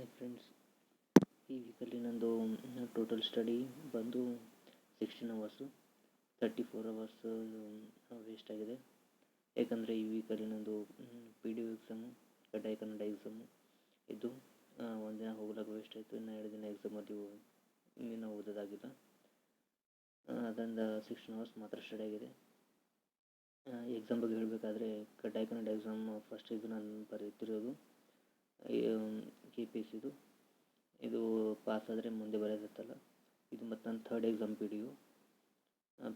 Hi friends, ಈ ವೀಕಲ್ಲಿ ನಂದು ಟೋಟಲ್ ಸ್ಟಡಿ ಬಂದು 16 ಅವರ್ಸು. 34 ಅವರ್ಸ್ ವೇಸ್ಟ್ ಆಗಿದೆ. ಯಾಕಂದರೆ ಈ ವೀಕಲ್ಲಿ ನಂದು PDO ಎಕ್ಸಾಮು, ಕಡ್ಡಾಯ ಕನ್ನಡ ಎಕ್ಸಾಮು ಇದ್ದು ಒಂದಿನ ಹೋಗ್ಲಾಗ ವೇಸ್ಟ್ ಆಯಿತು. ಇನ್ನು 2 ದಿನ ಎಕ್ಸಾಮಲ್ಲಿ ಇನ್ನೂ ಓದೋದಾಗಿಲ್ಲ. ಅದರಿಂದ 16 ಅವರ್ಸ್ ಮಾತ್ರ ಸ್ಟಡಿ ಆಗಿದೆ. ಎಕ್ಸಾಮ್ ಬಗ್ಗೆ ಹೇಳಬೇಕಾದ್ರೆ, ಕಡ್ಡಾಯ ಕನ್ನಡ ಎಕ್ಸಾಮ್ ಫಸ್ಟ್ ಇದು ನಾನು ಬರೀತಿರೋದು KPSC ಇದು ಪಾಸ್ ಆದರೆ ಮುಂದೆ ಬರೆಯೋದಿತ್ತಲ್ಲ. ಇದು ಮತ್ತು ನನ್ನ third exam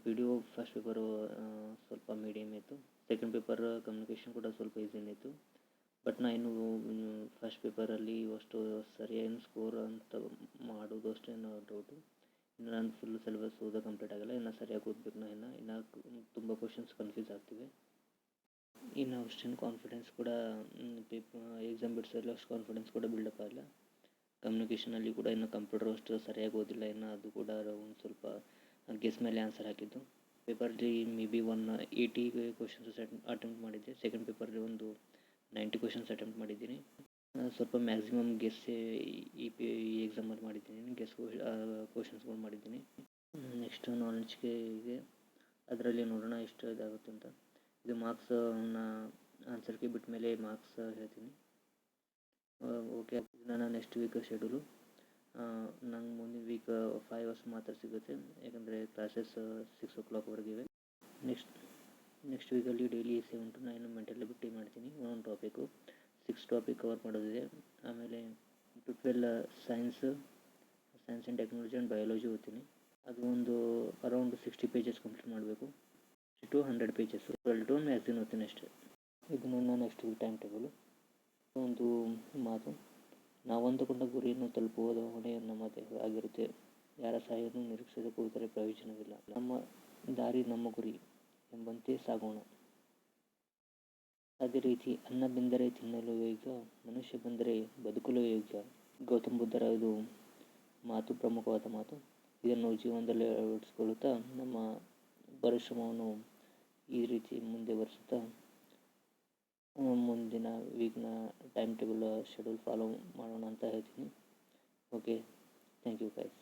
PDO first paper ಸ್ವಲ್ಪ ಮೀಡಿಯಮ್ ಇತ್ತು. ಸೆಕೆಂಡ್ ಪೇಪರ್ ಕಮ್ಯುನಿಕೇಷನ್ ಕೂಡ ಸ್ವಲ್ಪ ಈಸಿನೇ ಇತ್ತು. ಬಟ್ ನಾನು ಫಸ್ಟ್ ಪೇಪರಲ್ಲಿ ಅಷ್ಟು ಸರಿಯಾಗಿ ಸ್ಕೋರ್ ಅಂತ ಮಾಡೋದು ಅಷ್ಟೇನು ಡೌಟು. ಇನ್ನು ನಾನು ಫುಲ್ ಸಿಲೆಬಸ್ ಓದೋ ಕಂಪ್ಲೀಟ್ ಆಗಲ್ಲ. ಇನ್ನು ಸರಿಯಾಗಿ ಓದಬೇಕು. ಇನ್ನು ತುಂಬ ಕ್ವಶನ್ಸ್ ಕನ್ಫ್ಯೂಸ್ ಆಗ್ತಿವೆ. ಇನ್ನು ಅಷ್ಟೇನು ಕಾನ್ಫಿಡೆನ್ಸ್ ಕೂಡ ಎಕ್ಸಾಮ್ ಬಿಡಿಸೋಲ್ಲ, ಅಷ್ಟು ಕಾನ್ಫಿಡೆನ್ಸ್ ಕೂಡ ಬಿಲ್ಡಪ್ ಆಗಲ್ಲ. ಕಮ್ಯುನಿಕೇಷನಲ್ಲಿ ಕೂಡ ಇನ್ನು ಕಂಪ್ಯೂಟರ್ ಅಷ್ಟು ಸರಿಯಾಗಿ ಓದಿಲ್ಲ. ಇನ್ನು ಅದು ಕೂಡ ಒಂದು ಸ್ವಲ್ಪ ಗೆಸ್ ಮೇಲೆ ಆನ್ಸರ್ ಹಾಕಿದ್ದು. ಪೇಪರ್ಲಿ ಮೇ ಬಿ 180 ಕ್ವಶನ್ಸ್ ಅಟೆಂಪ್ಟ್ ಮಾಡಿದ್ದೆ. ಸೆಕೆಂಡ್ ಪೇಪರ್ಲಿ ಒಂದು 90 ಕ್ವಶನ್ಸ್ ಅಟೆಂಪ್ಟ್ ಮಾಡಿದ್ದೀನಿ. ಸ್ವಲ್ಪ ಮ್ಯಾಕ್ಸಿಮಮ್ ಗೆಸ್ ಈ ಎಕ್ಸಾಮಲ್ಲಿ ಮಾಡಿದ್ದೀನಿ. ಗೆಸ್ ಕ್ವಶನ್ಸ್ಗಳು ಮಾಡಿದ್ದೀನಿ. ನೆಕ್ಸ್ಟ್ ನಾಲೆಡ್ಜ್ಗೆ ಇದೆ, ಅದರಲ್ಲಿ ನೋಡೋಣ ಎಷ್ಟು ಇದಾಗುತ್ತೆ ಅಂತ. ಇದು ಮಾರ್ಕ್ಸನ್ನ ಆನ್ಸರ್ ಕೀ ಬಿಟ್ಟ ಮೇಲೆ ಮಾರ್ಕ್ಸ್ ಹೇಳ್ತೀನಿ. ಓಕೆ, ನನ್ನ ನೆಕ್ಸ್ಟ್ ವೀಕ್ ಶೆಡ್ಯೂಲು. ನಂಗೆ ಮುಂದಿನ ವೀಕ್ 5 ಅವರ್ಸ್ ಮಾತ್ರ ಸಿಗುತ್ತೆ, ಯಾಕಂದರೆ ಕ್ಲಾಸಸ್ 6 o'clockವರೆಗೆ ಇವೆ. ನೆಕ್ಸ್ಟ್ ವೀಕಲ್ಲಿ ಡೈಲಿ 7 to 9 ಮೆಂಟಲ್ ಎಬಿಲಿಟಿ ಮಾಡ್ತೀನಿ. ಒಂದೊಂದು ಟಾಪಿಕ್ಕು 6 ಟಾಪಿಕ್ ಕವರ್ ಮಾಡೋದಿದೆ. ಆಮೇಲೆ 12 science and technology and biology ಓದ್ತೀನಿ. ಅದು ಒಂದು ಅರೌಂಡ್ 60 ಪೇಜಸ್ ಕಂಪ್ಲೀಟ್ ಮಾಡಬೇಕು. 60 to 100 ಪೇಜಸ್ಸು. 12 to ಮ್ಯಾಗ್ಝಿನ್ ಓದ್ತೀನಿ ಅಷ್ಟೇ. ಇದು ನನ್ನ ನೆಕ್ಸ್ಟ್ ವೀಕ್ ಟೈಮ್ ಟೇಬಲು. ಒಂದು ಮಾತು, ನಾವಂದುಕೊಂಡ ಗುರಿಯನ್ನು ತಲುಪುವುದು ಹೊಣೆ ನಮ್ಮದೇ ಆಗಿರುತ್ತೆ. ಯಾರ ಸಹಾಯವನ್ನು ನಿರೀಕ್ಷಿಸದೆ ಕೂತರೆ ಪ್ರಯೋಜನವಿಲ್ಲ. ನಮ್ಮ ದಾರಿ ನಮ್ಮ ಗುರಿ ಎಂಬಂತೆ ಸಾಗೋಣ. ಅದೇ ರೀತಿ ಅನ್ನ ಬೆಂದರೆ ತಿನ್ನಲು ಯೋಗ್ಯ, ಮನುಷ್ಯ ಬಂದರೆ ಬದುಕಲು ಯೋಗ್ಯ. ಗೌತಮ್ ಬುದ್ಧರ ಇದು ಮಾತು ಪ್ರಮುಖವಾದ ಮಾತು. ಇದನ್ನು ಜೀವನದಲ್ಲಿ ಅಳವಡಿಸಿಕೊಳ್ಳುತ್ತಾ ನಮ್ಮ ಪರಿಶ್ರಮವನ್ನು ಈ ರೀತಿ ಮುಂದುವರಿಸುತ್ತಾ ಮುಂದಿನ ವೀಕ್ನ ಟೈಮ್ ಟೇಬಲ್ ಶೆಡ್ಯೂಲ್ ಫಾಲೋ ಮಾಡೋಣ ಅಂತ ಹೇಳ್ತೀನಿ. Okay, thank you guys.